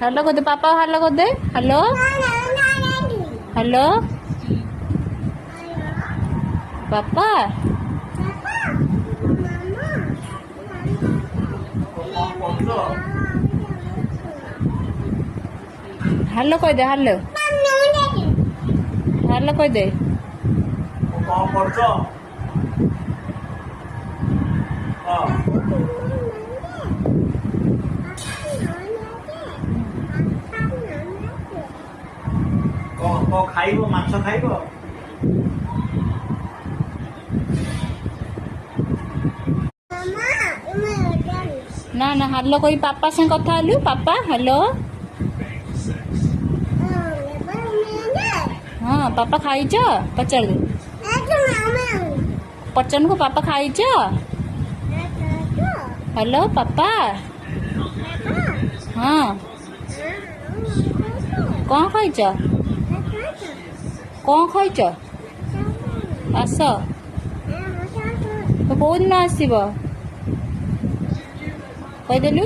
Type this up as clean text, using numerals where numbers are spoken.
hello कर दे पापा hello कर दे हेलो हेलो पापा हेलो कह दे हेलो हेलो कह दे खाइब माछ खाइब ना ना हेलो कही पापा से कथा हेलु पापा हेलो हाँ पापा खाइच पचार दे पचार को पापा खाइच हेलो पापा हाँ कौन खाइच कौन खाइच आस तो कौ दिन आसब कहीदेलु